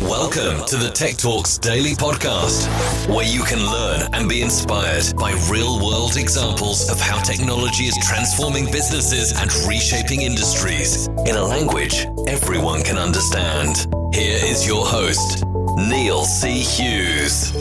Welcome to the Tech Talks Daily Podcast, where you can learn and be inspired by real-world examples of how technology is transforming businesses and reshaping industries in a language everyone can understand. Here is your host, Neil C. Hughes.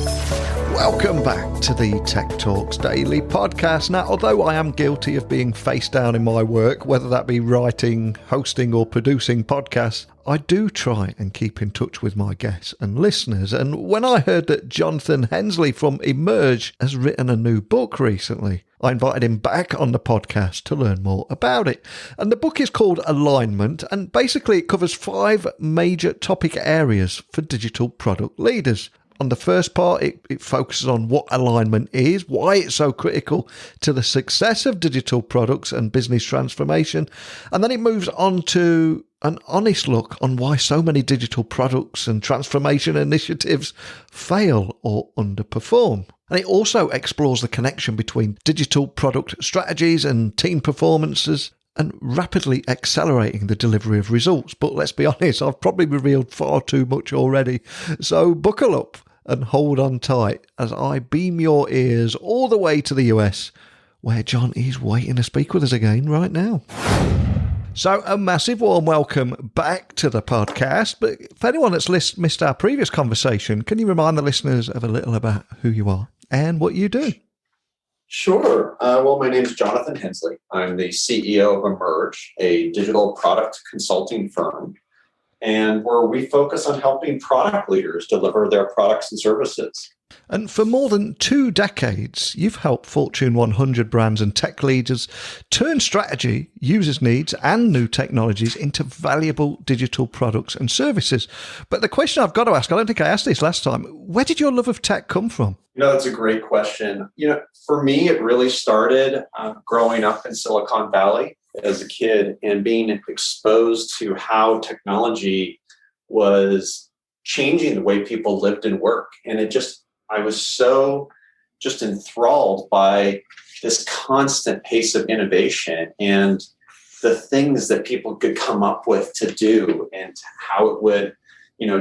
Welcome back to the Tech Talks Daily Podcast. Now, although I am guilty of being face down in my work, whether that be writing, hosting or producing podcasts, I do try and keep in touch with my guests and listeners. And when I heard that Jonathon Hensley from Emerge has written a new book recently, I invited him back on the podcast to learn more about it. And the book is called Alignment, and basically it covers 5 major topic areas for digital product leaders. On the first part, it focuses on what alignment is, why it's so critical to the success of digital products and business transformation. And then it moves on to an honest look on why so many digital products and transformation initiatives fail or underperform. And it also explores the connection between digital product strategies and team performances and rapidly accelerating the delivery of results. But let's be honest, I've probably revealed far too much already. So buckle up and hold on tight as I beam your ears all the way to the US, where John is waiting to speak with us again right now. So a massive warm welcome back to the podcast. But for anyone that's missed our previous conversation, can you remind the listeners of a little about who you are and what you do? Sure. Well, my name is Jonathon Hensley. I'm the CEO of Emerge, a digital product consulting firm, and where we focus on helping product leaders deliver their products and services. And for more than 2 decades, you've helped Fortune 100 brands and tech leaders turn strategy, users' needs, and new technologies into valuable digital products and services. But the question I've got to ask, I don't think I asked this last time, where did your love of tech come from? That's a great question. For me, it really started growing up in Silicon Valley as a kid and being exposed to how technology was changing the way people lived and work. And I was so just enthralled by this constant pace of innovation and the things that people could come up with to do and how it would,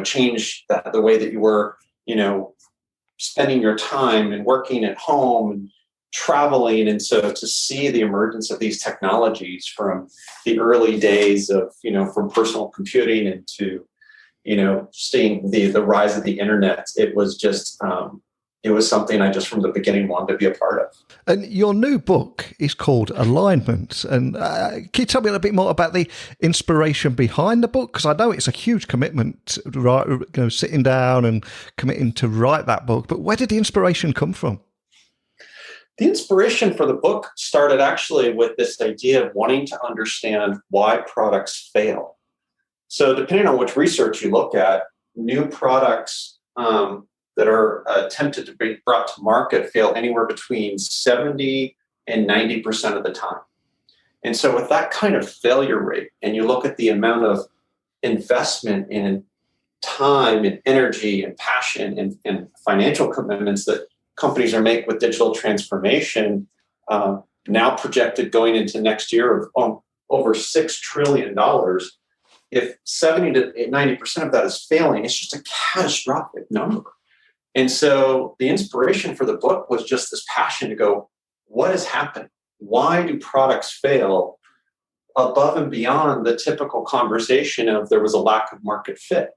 change the way that you were, spending your time and working at home and traveling. And so to see the emergence of these technologies from the early days of, from personal computing into, seeing the rise of the internet, it was just, it was something I just from the beginning wanted to be a part of. And your new book is called Alignment. And can you tell me a little bit more about the inspiration behind the book? Because I know it's a huge commitment, sitting down and committing to write that book. But where did the inspiration come from? The inspiration for the book started actually with this idea of wanting to understand why products fail. So depending on which research you look at, new products that are attempted to be brought to market fail anywhere between 70 and 90% of the time. And so with that kind of failure rate, and you look at the amount of investment in time and energy and passion and financial commitments that companies are making with digital transformation, now projected going into next year of over $6 trillion, if 70 to 90% of that is failing, it's just a catastrophic number. And so the inspiration for the book was just this passion to go, what has happened? Why do products fail above and beyond the typical conversation of there was a lack of market fit?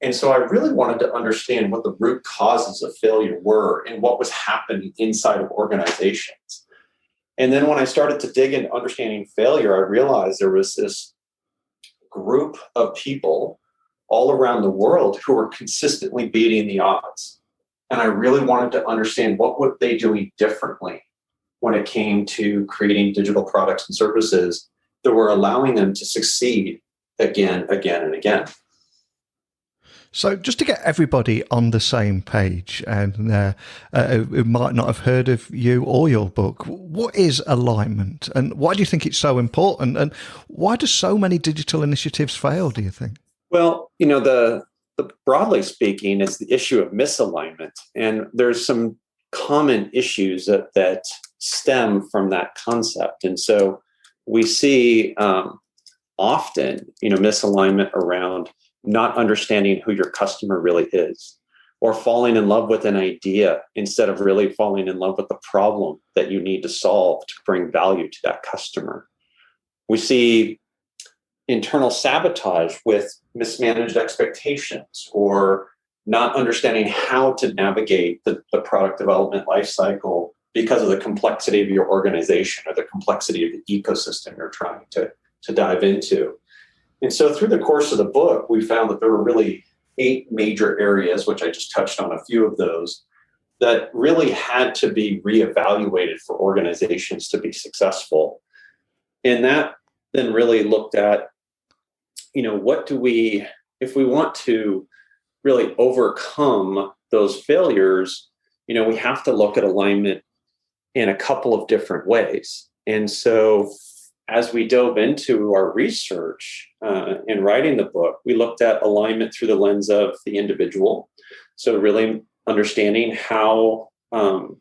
And so I really wanted to understand what the root causes of failure were and what was happening inside of organizations. And then when I started to dig into understanding failure, I realized there was this group of people all around the world who were consistently beating the odds. And I really wanted to understand what were they doing differently when it came to creating digital products and services that were allowing them to succeed again, and again. So just to get everybody on the same page and who might not have heard of you or your book, what is alignment and why do you think it's so important? And why do so many digital initiatives fail, do you think? Well, the broadly speaking, it's the issue of misalignment. And there's some common issues that stem from that concept. And so we see often, misalignment around not understanding who your customer really is, or falling in love with an idea instead of really falling in love with the problem that you need to solve to bring value to that customer. We see internal sabotage with mismanaged expectations or not understanding how to navigate the product development lifecycle because of the complexity of your organization or the complexity of the ecosystem you're trying to dive into. And so through the course of the book, we found that there were really 8 major areas, which I just touched on a few of those, that really had to be reevaluated for organizations to be successful. And that then really looked at, what do we, if we want to really overcome those failures, we have to look at alignment in a couple of different ways. And so as we dove into our research in writing the book, we looked at alignment through the lens of the individual. So really understanding how the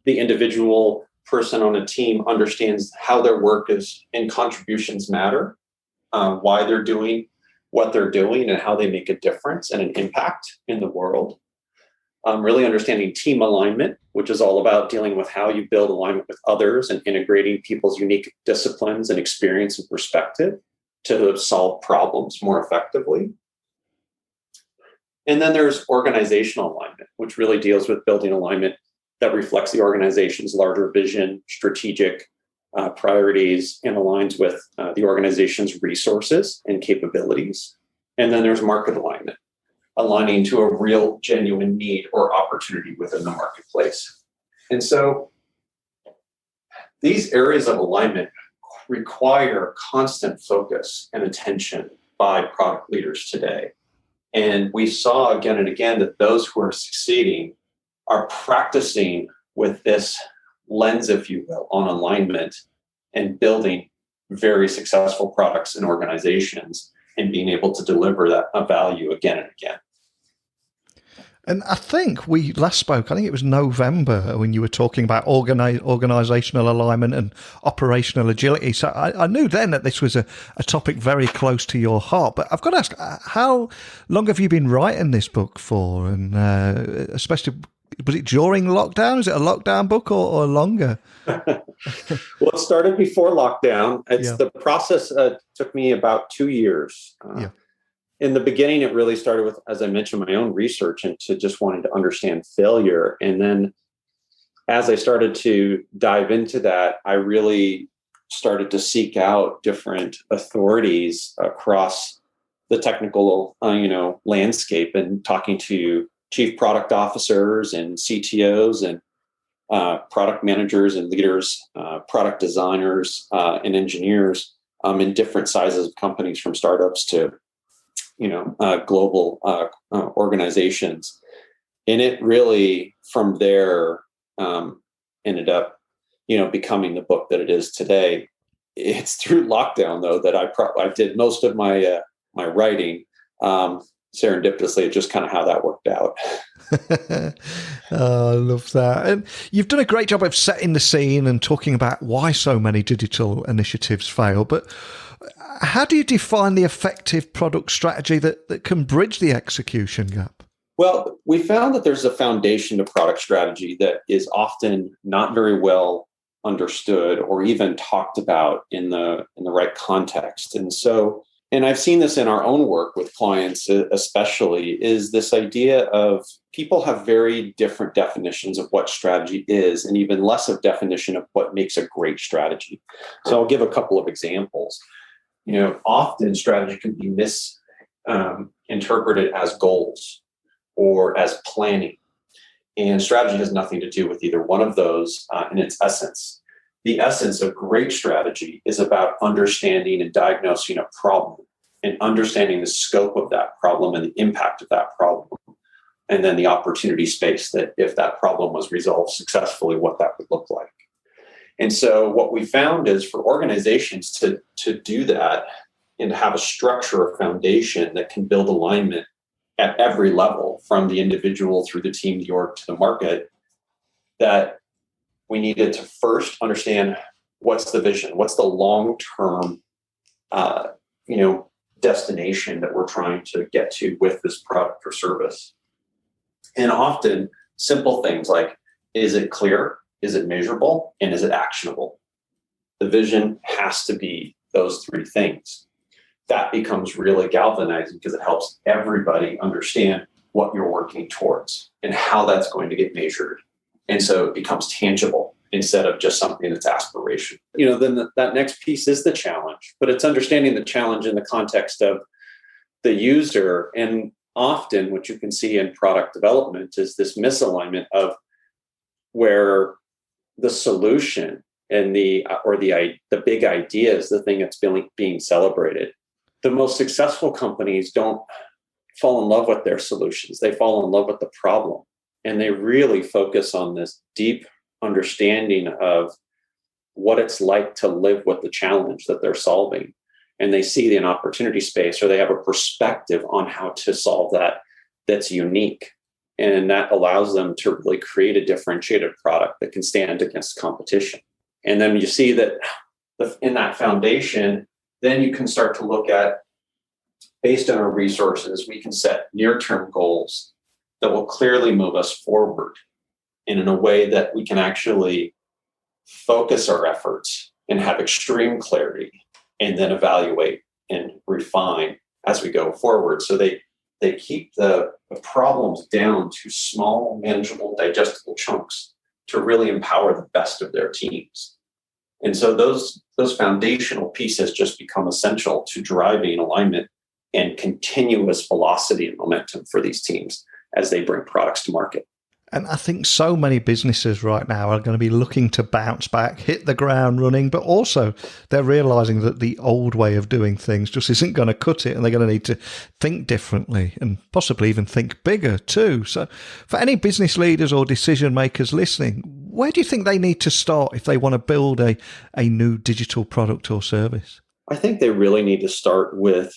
individual person on a team understands how their work is and contributions matter, why they're doing what they're doing and how they make a difference and an impact in the world. Really understanding team alignment, which is all about dealing with how you build alignment with others and integrating people's unique disciplines and experience and perspective to solve problems more effectively. And then there's organizational alignment, which really deals with building alignment that reflects the organization's larger vision, strategic priorities, and aligns with the organization's resources and capabilities. And then there's market alignment, aligning to a real, genuine need or opportunity within the marketplace. And so these areas of alignment require constant focus and attention by product leaders today. And we saw again and again that those who are succeeding are practicing with this lens, if you will, on alignment and building very successful products and organizations and being able to deliver that value again and again. And I think we last spoke, I think it was November, when you were talking about organizational alignment and operational agility. So I knew then that this was a topic very close to your heart. But I've got to ask, how long have you been writing this book for? And especially, was it during lockdown? Is it a lockdown book or longer? Well, it started before lockdown. The process took me about 2 years. In the beginning, it really started with, as I mentioned, my own research into just wanting to understand failure. And then as I started to dive into that, I really started to seek out different authorities across the technical, landscape, and talking to chief product officers and CTOs and product managers and leaders, product designers and engineers in different sizes of companies, from startups to global organizations. And it really, from there, ended up, becoming the book that it is today. It's through lockdown, though, that I did most of my writing. Serendipitously, just kind of how that worked out. Oh, I love that. And you've done a great job of setting the scene and talking about why so many digital initiatives fail. But how do you define the effective product strategy that can bridge the execution gap? Well, we found that there's a foundation to product strategy that is often not very well understood or even talked about in the right context. And I've seen this in our own work with clients, especially, is this idea of people have very different definitions of what strategy is, and even less of definition of what makes a great strategy. So I'll give a couple of examples. Often strategy can be misinterpreted as goals or as planning. And strategy has nothing to do with either one of those in its essence. The essence of great strategy is about understanding and diagnosing a problem and understanding the scope of that problem and the impact of that problem. And then the opportunity space that if that problem was resolved successfully, what that would look like. And so what we found is for organizations to do that and to have a structure or foundation that can build alignment at every level, from the individual through the team, the org, to the market, that we needed to first understand what's the vision, what's the long-term, destination that we're trying to get to with this product or service. And often simple things like, is it clear? Is it measurable? And is it actionable? The vision has to be those three things. That becomes really galvanizing because it helps everybody understand what you're working towards and how that's going to get measured. And so it becomes tangible instead of just something that's aspiration. Then that next piece is the challenge, but it's understanding the challenge in the context of the user. And often what you can see in product development is this misalignment of where the solution and the big idea is the thing that's being celebrated. The most successful companies don't fall in love with their solutions. They fall in love with the problem. And they really focus on this deep understanding of what it's like to live with the challenge that they're solving. And they see an opportunity space, or they have a perspective on how to solve that that's unique. And that allows them to really create a differentiated product that can stand against competition. And then you see that in that foundation, then you can start to look at, based on our resources, we can set near-term goals that will clearly move us forward and in a way that we can actually focus our efforts and have extreme clarity, and then evaluate and refine as we go forward. So they keep the problems down to small, manageable, digestible chunks to really empower the best of their teams. And so those foundational pieces just become essential to driving alignment and continuous velocity and momentum for these teams as they bring products to market. And I think so many businesses right now are going to be looking to bounce back, hit the ground running, but also they're realizing that the old way of doing things just isn't going to cut it, and they're going to need to think differently and possibly even think bigger too. So for any business leaders or decision makers listening, where do you think they need to start if they want to build a new digital product or service? I think they really need to start with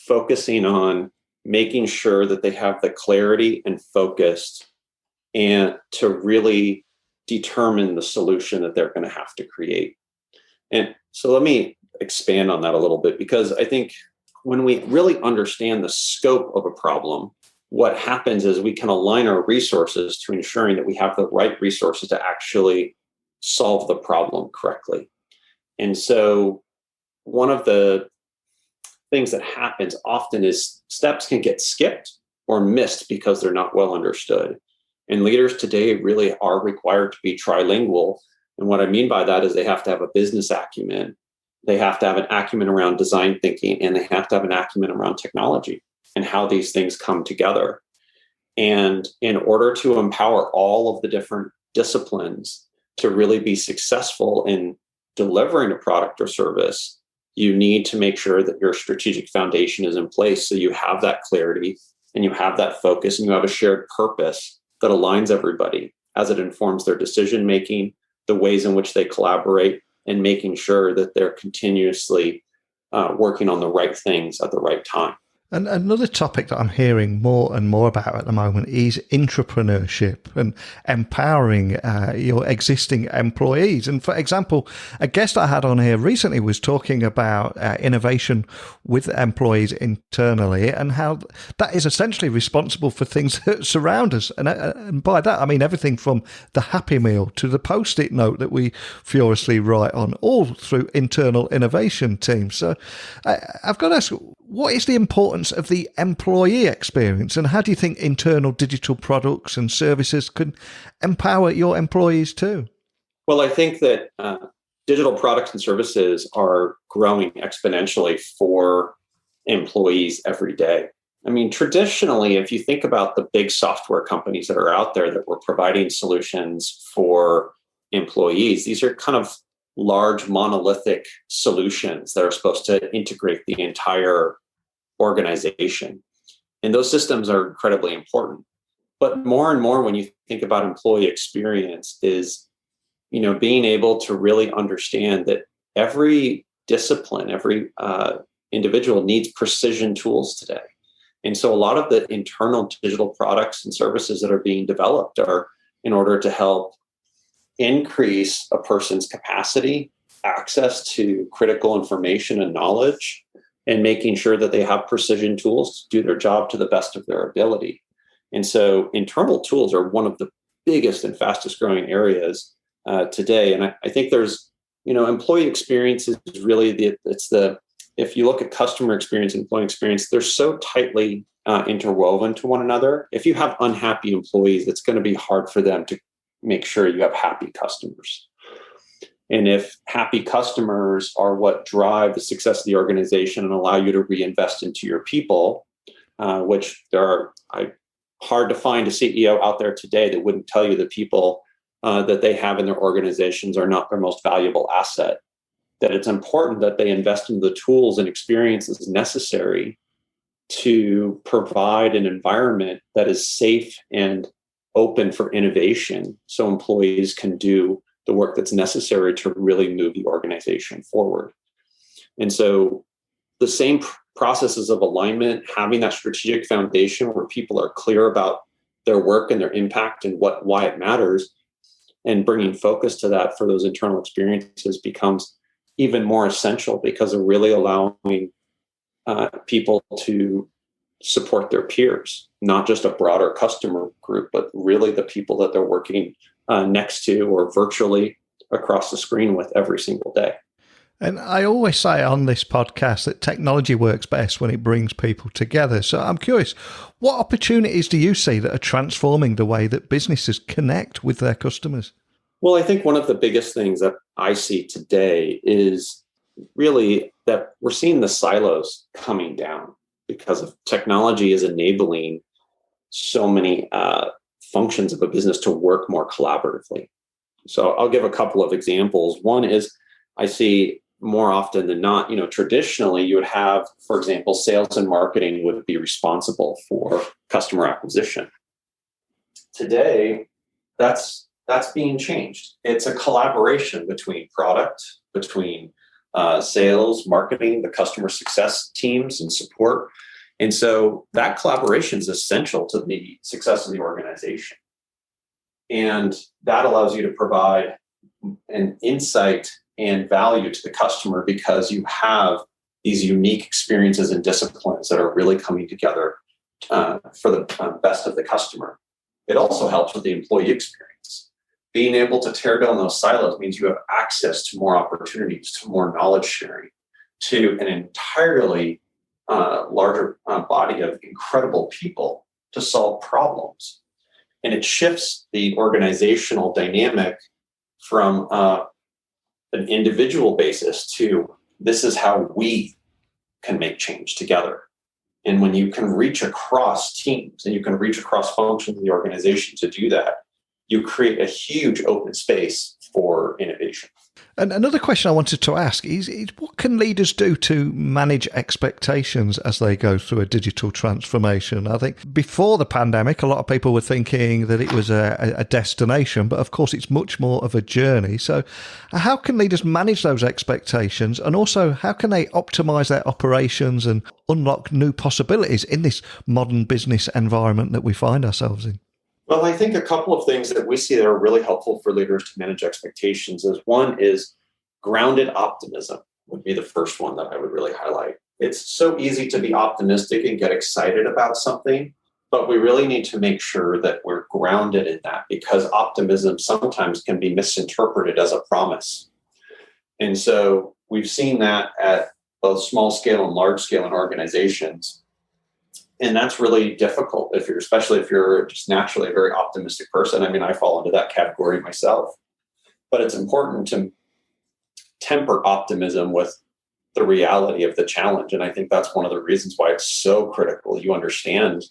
focusing on making sure that they have the clarity and focus and to really determine the solution that they're going to have to create. And so let me expand on that a little bit, because I think when we really understand the scope of a problem, what happens is we can align our resources to ensuring that we have the right resources to actually solve the problem correctly. And so one of the things that happens often is steps can get skipped or missed because they're not well understood. And leaders today really are required to be trilingual. And what I mean by that is they have to have a business acumen, they have to have an acumen around design thinking, and they have to have an acumen around technology and how these things come together. And in order to empower all of the different disciplines to really be successful in delivering a product or service, you need to make sure that your strategic foundation is in place so you have that clarity and you have that focus and you have a shared purpose that aligns everybody as it informs their decision making, the ways in which they collaborate, and making sure that they're continuously working on the right things at the right time. And another topic that I'm hearing more and more about at the moment is entrepreneurship and empowering your existing employees. And for example, a guest I had on here recently was talking about innovation with employees internally and how that is essentially responsible for things that surround us. And by that, I mean everything from the Happy Meal to the Post-it note that we furiously write on, all through internal innovation teams. So I've got to ask, what is the importance of the employee experience, and how do you think internal digital products and services can empower your employees too? Well, I think that digital products and services are growing exponentially for employees every day. I mean, traditionally, if you think about the big software companies that are out there that were providing solutions for employees, these are kind of large monolithic solutions that are supposed to integrate the entire organization. And those systems are incredibly important. But more and more, when you think about employee experience, is, being able to really understand that every discipline, every individual needs precision tools today. And so a lot of the internal digital products and services that are being developed are in order to help increase a person's capacity, access to critical information and knowledge, and making sure that they have precision tools to do their job to the best of their ability. And so internal tools are one of the biggest and fastest growing areas today. And I think there's, employee experience is really if you look at customer experience and employee experience, they're so tightly interwoven to one another. If you have unhappy employees, it's going to be hard for them to make sure you have happy customers. And if happy customers are what drive the success of the organization and allow you to reinvest into your people, which hard to find a CEO out there today that wouldn't tell you the people that they have in their organizations are not their most valuable asset, that it's important that they invest in the tools and experiences necessary to provide an environment that is safe and open for innovation so employees can do the work that's necessary to really move the organization forward. And so the same processes of alignment, having that strategic foundation where people are clear about their work and their impact and why it matters, and bringing focus to that for those internal experiences becomes even more essential because of really allowing people to support their peers, not just a broader customer group, but really the people that they're working next to or virtually across the screen with every single day. And I always say on this podcast that technology works best when it brings people together. So I'm curious, what opportunities do you see that are transforming the way that businesses connect with their customers? Well, I think one of the biggest things that I see today is really that we're seeing the silos coming down because of technology is enabling so many functions of a business to work more collaboratively. So I'll give a couple of examples. One is I see more often than not, traditionally you would have, for example, sales and marketing would be responsible for customer acquisition. Today, that's being changed. It's a collaboration between product, between sales, marketing, the customer success teams and support. And so that collaboration is essential to the success of the organization. And that allows you to provide an insight and value to the customer because you have these unique experiences and disciplines that are really coming together for the best of the customer. It also helps with the employee experience. Being able to tear down those silos means you have access to more opportunities, to more knowledge sharing, to an entirely larger body of incredible people to solve problems. And it shifts the organizational dynamic from an individual basis to this is how we can make change together. And when you can reach across teams and you can reach across functions of the organization to do that, you create a huge open space for innovation. And another question I wanted to ask is what can leaders do to manage expectations as they go through a digital transformation? I think before the pandemic, a lot of people were thinking that it was a destination, but of course it's much more of a journey. So how can leaders manage those expectations? And also, how can they optimize their operations and unlock new possibilities in this modern business environment that we find ourselves in? Well, I think a couple of things that we see that are really helpful for leaders to manage expectations is one is grounded optimism would be the first one that I would really highlight. It's so easy to be optimistic and get excited about something, but we really need to make sure that we're grounded in that because optimism sometimes can be misinterpreted as a promise. And so we've seen that at both small scale and large scale in organizations. And that's really difficult especially if you're just naturally a very optimistic person. I mean, I fall into that category myself, but it's important to temper optimism with the reality of the challenge. And I think that's one of the reasons why it's so critical. You understand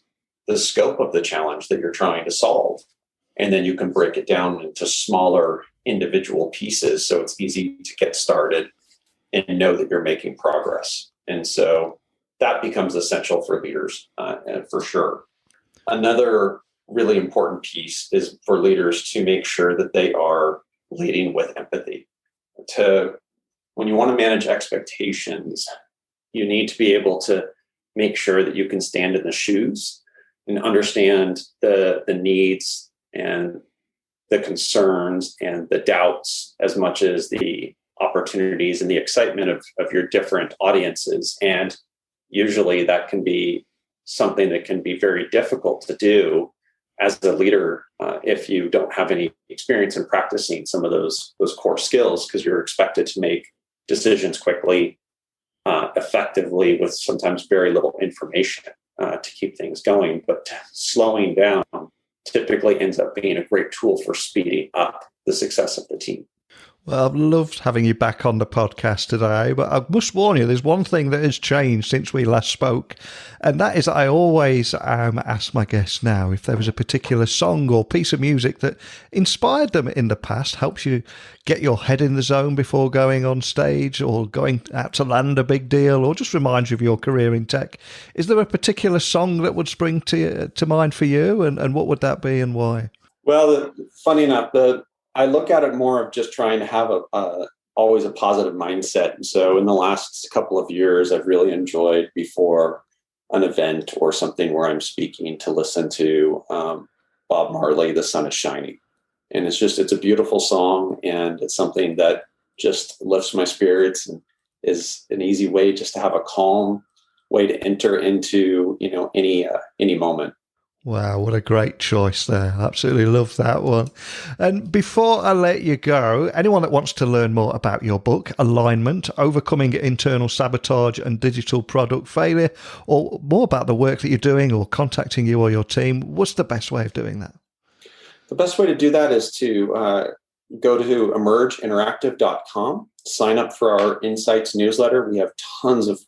the scope of the challenge that you're trying to solve, and then you can break it down into smaller individual pieces. So it's easy to get started and know that you're making progress. And so that becomes essential for leaders, for sure. Another really important piece is for leaders to make sure that they are leading with empathy. When you want to manage expectations, you need to be able to make sure that you can stand in the shoes and understand the needs and the concerns and the doubts as much as the opportunities and the excitement of your different audiences. And usually that can be something that can be very difficult to do as a leader if you don't have any experience in practicing some of those core skills, because you're expected to make decisions quickly, effectively, with sometimes very little information to keep things going. But slowing down typically ends up being a great tool for speeding up the success of the team. Well, I've loved having you back on the podcast today, but I must warn you, there's one thing that has changed since we last spoke, and that is I always ask my guests now if there was a particular song or piece of music that inspired them in the past, helps you get your head in the zone before going on stage or going out to land a big deal, or just reminds you of your career in tech. Is there a particular song that would spring to mind for you, and what would that be and why? Well, funny enough, I look at it more of just trying to have always a positive mindset. And so in the last couple of years, I've really enjoyed before an event or something where I'm speaking to listen to Bob Marley, The Sun is Shining. And it's a beautiful song, and it's something that just lifts my spirits and is an easy way just to have a calm way to enter into, any moment. Wow, what a great choice there. Absolutely love that one. And before I let you go, anyone that wants to learn more about your book, Alignment, Overcoming Internal Sabotage and Digital Product Failure, or more about the work that you're doing or contacting you or your team, what's the best way of doing that? The best way to do that is to go to emergeinteractive.com, sign up for our Insights newsletter. We have tons of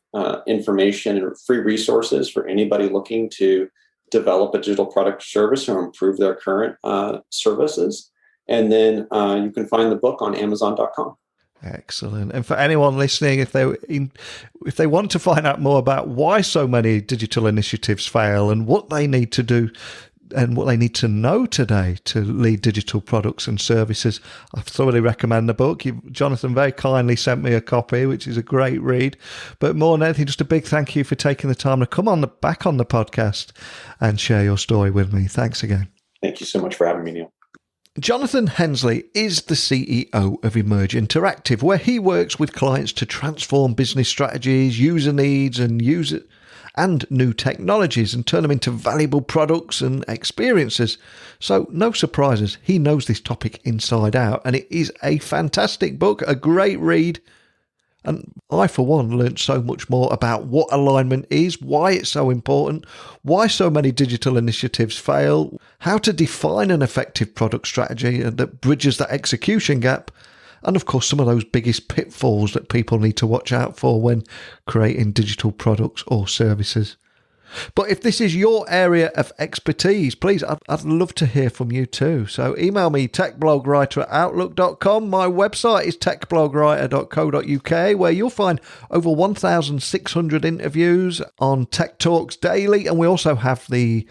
information and free resources for anybody looking to develop a digital product or service or improve their current services. And then you can find the book on Amazon.com. Excellent. And for anyone listening, if they want to find out more about why so many digital initiatives fail and what they need to do and what they need to know today to lead digital products and services, I thoroughly recommend the book. Jonathon very kindly sent me a copy, which is a great read. But more than anything, just a big thank you for taking the time to come back on the podcast and share your story with me. Thanks again. Thank you so much for having me, Neil. Jonathon Hensley is the CEO of Emerge Interactive, where he works with clients to transform business strategies, user needs, and new technologies and turn them into valuable products and experiences. So no surprises, he knows this topic inside out, and it is a fantastic book, a great read. And I, for one, learned so much more about what alignment is, why it's so important, why so many digital initiatives fail, how to define an effective product strategy that bridges that execution gap, and of course, some of those biggest pitfalls that people need to watch out for when creating digital products or services. But if this is your area of expertise, please, I'd love to hear from you too. So email me, techblogwriter@outlook.com. My website is techblogwriter.co.uk, where you'll find over 1,600 interviews on Tech Talks Daily. And we also have the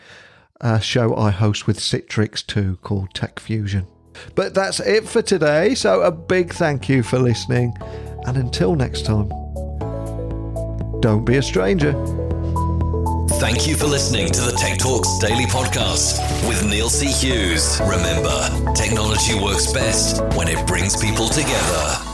show I host with Citrix too, called Tech Fusion. But that's it for today. So a big thank you for listening. And until next time, don't be a stranger. Thank you for listening to the Tech Talks Daily Podcast with Neil C. Hughes. Remember, technology works best when it brings people together.